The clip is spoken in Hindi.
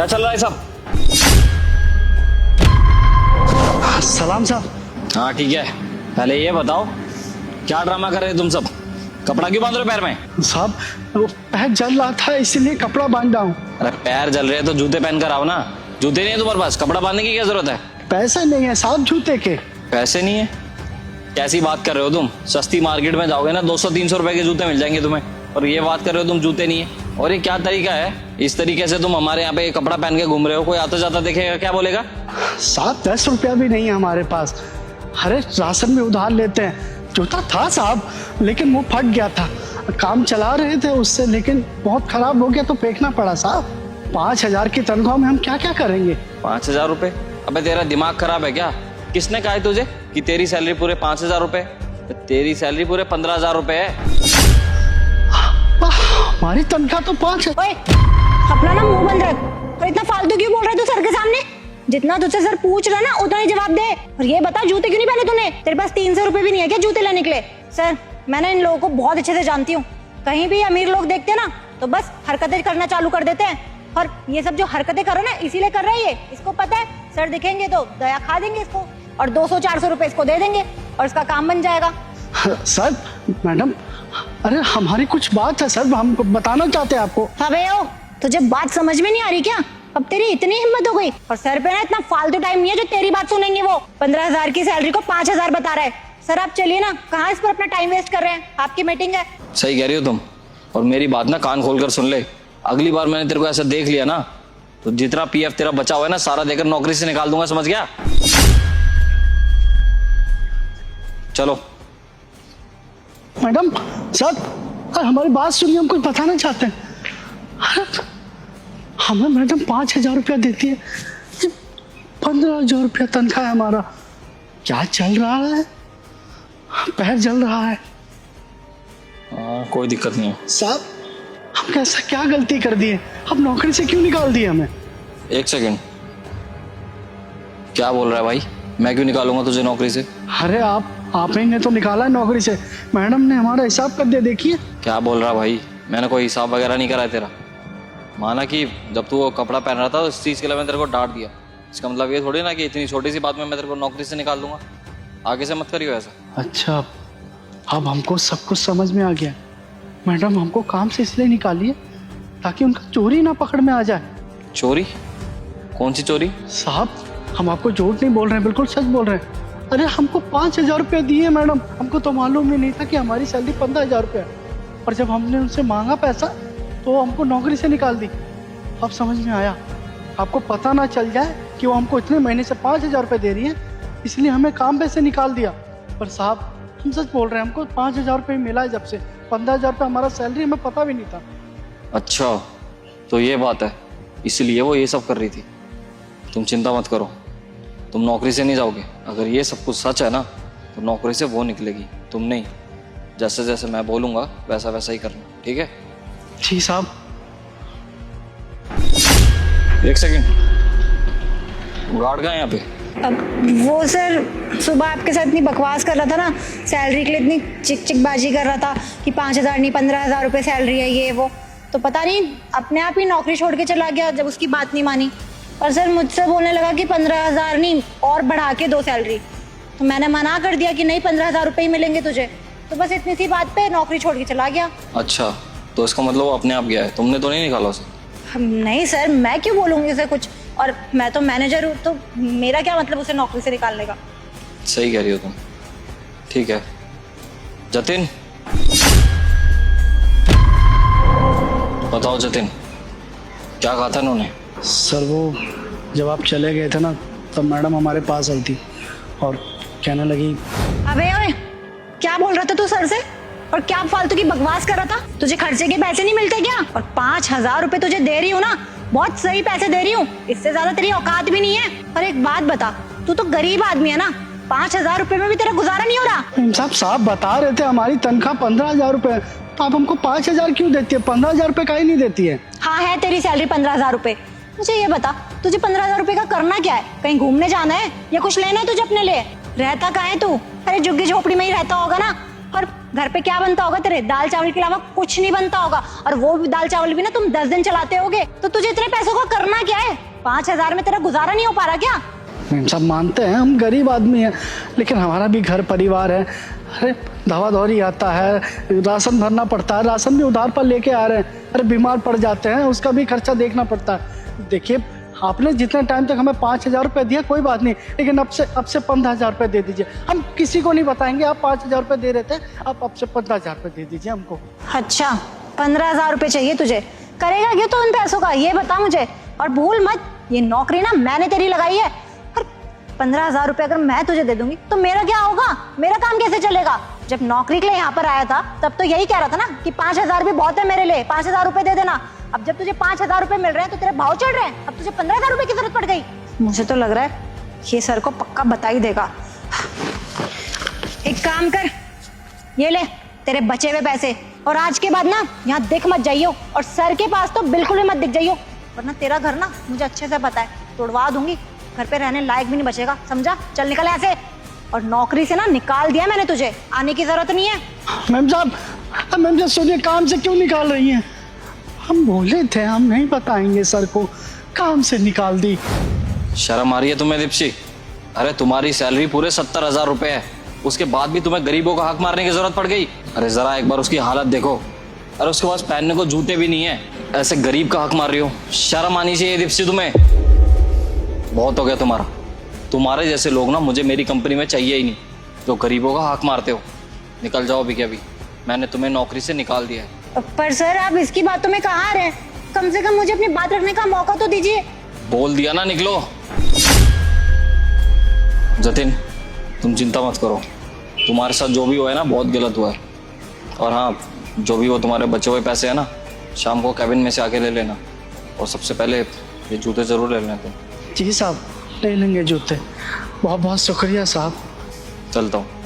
क्या चल रहा है सब? सलाम साहब। हाँ ठीक है, पहले ये बताओ क्या ड्रामा कर रहे हो तुम सब? कपड़ा क्यों बांध रहे हो पैर में? साहब वो पैर जल रहा था इसलिए कपड़ा बांध रहा हूँ। अरे पैर जल रहे हैं तो जूते पहन कर आओ ना। जूते नहीं है तुम्हारे पास, कपड़ा बांधने की क्या जरूरत है? पैसे नहीं है साहब जूते के। पैसे नहीं है? कैसी बात कर रहे हो तुम? सस्ती मार्केट में जाओगे ना 200-300 रुपए के जूते मिल जाएंगे तुम्हें, और ये बात कर रहे हो तुम जूते नहीं है? और ये क्या तरीका है? इस तरीके से तुम हमारे यहाँ पे कपड़ा पहन के घूम रहे हो, कोई आता जाता देखेगा क्या बोलेगा? साहब 10 रुपया भी नहीं है हमारे पास। अरे राशन में उधार लेते हैं। जूता था साहब लेकिन वो फट गया था, काम चला रहे थे उससे, लेकिन बहुत खराब हो गया तो फेंकना पड़ा साहब। 5,000 की तनख्वाह में हम क्या क्या करेंगे? 5,000 रुपए? अबे तेरा दिमाग खराब है क्या? किसने कहा है तुझे कि तेरी सैलरी पूरे 5,000 रुपए? तेरी सैलरी पूरे 15,000 रुपए है। हमारी तनख्वाह तो 5 है। ओए, अपना ना मुंह बंद रख। और इतना फालतू क्यों बोल रहे तू सर के सामने? जितना तुझसे सर पूछ रहा ना उतना ही जवाब दे। और ये बता जूते क्यों नहीं पहने तूने? तेरे पास 300 रुपए भी नहीं है क्या जूते लेने के लिए? सर मैं ना इन लोगों को बहुत अच्छे से जानती हूँ। कहीं भी अमीर लोग देखते हैं ना तो बस हरकतें करना चालू कर देते हैं, और ये सब जो हरकतें करो ना इसीलिए कर रहा है ये। इसको पता है सर दिखेंगे तो दया खा देंगे इसको, और 200-400 रुपए इसको दे देंगे और इसका काम बन जाएगा। सर मैडम, अरे हमारी कुछ बात है सर, हम बताना चाहते हैं आपको। अबे ओ, तुझे बात समझ में नहीं आ रही क्या? अब तेरी इतनी हिम्मत हो गई, और सर पे ना इतना फालतू टाइम नहीं है जो तेरी बात सुनेंगे। वो 15,000 की सैलरी को 5,000 बता रहा है। सर आप चलिए ना, कहाँ इस पर अपना टाइम वेस्ट कर रहे हैं? आपकी मीटिंग है। सही कह रही हो तुम, और मेरी बात ना कान खोलकर सुन ले। अगली बार मैंने तेरे को ऐसा देख लिया ना तो जितना पीएफ तेरा बचा हुआ है ना सारा देकर नौकरी से निकाल दूंगा, समझ गया? चलो। मैडम सर हमारी बात सुनिए, हम कुछ बताना चाहते हैं। अरे हमें मैडम 5,000 रुपया देती है, 15,000 रुपया तनख्वाह है हमारा। क्या चल रहा है? पैर जल रहा है। कोई दिक्कत नहीं है साहब हमने ऐसा क्या गलती कर दी है? अब नौकरी से क्यों निकाल दिए हमें? एक सेकंड, क्या बोल रहा है भाई? मैं क्यों निकालूंगा तुझे नौकरी से? अरे आप ही ने तो निकाला है नौकरी से। मैडम ने हमारा हिसाब कर दिया, देखिए। क्या बोल रहा भाई? मैंने कोई हिसाब वगैरह नहीं करा है तेरा। माना कि जब तू वो कपड़ा पहन रहा था उस चीज़ के लिए मैंने तेरे को डांट दिया, इसका मतलब ये थोड़ी ना कि इतनी छोटी सी बात में मैं तेरे को नौकरी से निकाल दूंगा। आगे से मत करियो ऐसा। अच्छा अब हमको सब कुछ समझ में आ गया। मैडम हमको काम से इसलिए निकालिए ताकि उनका चोरी ना पकड़ में आ जाए। चोरी? कौन सी चोरी? साहब हम आपको झूठ नहीं बोल रहे हैं, बिल्कुल सच बोल रहे हैं। अरे हमको 5,000 रुपया दिए मैडम, हमको तो मालूम ही नहीं था कि हमारी सैलरी 15,000 रुपया है। और जब हमने उनसे मांगा पैसा तो हमको नौकरी से निकाल दी। अब समझ में आया, आपको पता ना चल जाए कि वो हमको इतने महीने से 5,000 रुपये दे रही है, इसलिए हमें काम पे से निकाल दिया। पर साहब हम सच बोल रहे हैं, हमको 5,000 रुपये मिला है जब से। 15,000 रुपये हमारा सैलरी, हमें पता भी नहीं था। अच्छा तो ये बात है, इसलिए वो ये सब कर रही थी। तुम चिंता मत करो, तुम नौकरी से नहीं जाओगे। अगर ये सब कुछ सच है ना तो नौकरी से वो निकलेगी, तुम नहीं। जैसे जैसे मैं बोलूँगा वैसा वैसा ही करना, ठीक है? जी साहब। एक सेकंड, गार्ड कहाँ है यहाँ पे? अब वो सर सुबह आपके साथ इतनी बकवास कर रहा था ना, सैलरी के लिए इतनी चिकचिकबाजी कर रहा था कि 5,000 नहीं 15,000 रुपये सैलरी है ये वो, तो पता नहीं अपने आप ही नौकरी छोड़ के चला गया जब उसकी बात नहीं मानी। और सर मुझसे बोलने लगा कि 15,000 नहीं और बढ़ा के दो सैलरी। तो मैंने मना कर दिया कि नहीं 15,000 रुपये ही मिलेंगे तुझे। तो बस इतनी सी बात पे नौकरी छोड़ के चला गया। अच्छा तो इसका मतलब वो अपने आप गया है, तुमने तो नहीं निकाला उसे? नहीं सर, मैं क्यों बोलूँगी उसे कुछ, और मैं तो मैनेजर हूँ, तो मेरा क्या मतलब उसे नौकरी से निकालने का। सही कह रही हो तुम। ठीक है जतिन, बताओ जतिन, क्या कहा था इन्होंने? सर वो जब आप चले गए थे ना तब मैडम हमारे पास आई थी और कहने लगी। अबे ओए, क्या बोल रहा था तू सर से? और क्या फालतू की बकवास कर रहा था? तुझे खर्चे के पैसे नहीं मिलते क्या? और 5,000 रुपए तुझे दे रही हूँ ना, बहुत सही पैसे दे रही हूँ, इससे ज्यादा तेरी औकात भी नहीं है। और एक बात बता, तू तो गरीब आदमी है ना, 5,000 रुपए में भी तेरा गुजारा नहीं हो रहा। साहब बता रहे थे हमारी तनख्वाह 15,000 रुपए, तो आप हमको 5,000 क्यों देती है? 15,000 रुपए का ही नहीं देती है। हाँ है तेरी सैलरी 15,000 रुपए। मुझे ये बता, तुझे 15,000 रुपए का करना क्या है? कहीं घूमने जाना है या कुछ लेना है तुझे अपने लिए? रहता कहाँ है तू? अरे झुग्गी झोपड़ी में ही रहता होगा ना। और घर पे क्या बनता होगा तेरे? दाल चावल के अलावा कुछ नहीं बनता होगा, और वो भी दाल चावल भी ना तुम 10 दिन चलाते होगे। तो तुझे इतने पैसों का करना क्या है? 5,000 में तेरा गुजारा नहीं हो पा रहा क्या? मैम साहब मानते हैं हम गरीब आदमी हैं, लेकिन हमारा भी घर परिवार है। अरे दवा दौरी आता है, राशन भरना पड़ता है, राशन भी उधार पर लेके आ रहे हैं। अरे बीमार पड़ जाते हैं, उसका भी खर्चा देखना पड़ता है। देखिए आपने जितने टाइम तक हमें 5,000 रुपये दिया कोई बात नहीं, लेकिन अब से 15,000 रुपये दे दीजिए। हम किसी को नहीं बताएंगे आप 5,000 रुपये दे रहे थे, आप अब से 15,000 रुपये दे दीजिए हमको। अच्छा 15,000 रुपए चाहिए तुझे? करेगा क्या तो उन पैसों का, ये बता मुझे। और भूल मत, ये नौकरी ना मैंने तेरी लगाई है, और 15,000 रुपए अगर मैं तुझे दे दूंगी तो मेरा क्या होगा? मेरा काम कैसे चलेगा? जब नौकरी के लिए यहाँ पर आया था तब तो यही कह रहा था ना कि 5,000 भी बहुत है मेरे लिए, 5,000 रुपए दे देना। अब जब तुझे 5,000 रुपए मिल रहे हैं तो तेरे भाव चढ़ रहे हैं, अब तुझे 15,000 रुपए की जरूरत पड़ गई। मुझे तो लग रहा है ये सर को पक्का बता ही देगा। एक काम कर, ये ले तेरे बचे हुए पैसे, और आज के बाद ना यहाँ दिख मत जाइयो, और सर के पास तो बिल्कुल भी मत दिख जाइयो, वरना तेरा घर ना मुझे अच्छे से पता है, तोड़वा दूंगी। घर पे रहने लायक भी नहीं बचेगा, समझा? चल निकल ऐसे। और नौकरी से ना निकाल दिया मैंने तुझे, आने की जरूरत नहीं है। मैम साहब सुनिए, काम से क्यों निकाल रही हैं? हम बोले थे हम नहीं बताएंगे सर को, काम से निकाल दी। शर्म आ रही है तुम्हें दीप्सी? अरे तुम्हारी सैलरी पूरे 70,000 रुपए है, उसके बाद भी तुम्हें गरीबों का हक मारने की जरूरत पड़ गई। अरे जरा एक बार उसकी हालत देखो। अरे उसके पास पहनने को जूते भी नहीं है, ऐसे गरीब का हक मार रही हो। शर्म आनी चाहिए दीप्सी तुम्हें। बहुत हो गया तुम्हारा। तुम्हारे जैसे लोग ना मुझे मेरी कंपनी में चाहिए ही नहीं, जो गरीबों का हक मारते हो। निकल जाओ अभी के अभी, मैंने तुम्हें नौकरी से निकाल दिया है। पर सर आप इसकी बातों में कहाँ आ रहे हैं? कम से कम मुझे अपनी बात रखने का मौका तो दीजिए। बोल दिया ना, निकलो। जतिन तुम चिंता मत करो, तुम्हारे साथ जो भी हुआ है ना बहुत गलत हुआ है। और हाँ, जो भी वो तुम्हारे बचे हुए पैसे है ना, शाम को कैबिन में से आके ले लेना, और सबसे पहले ये जूते जरूर ले लेना तुम। जी साहब ले लेंगे जूते, बहुत बहुत शुक्रिया साहब। चलता हूँ।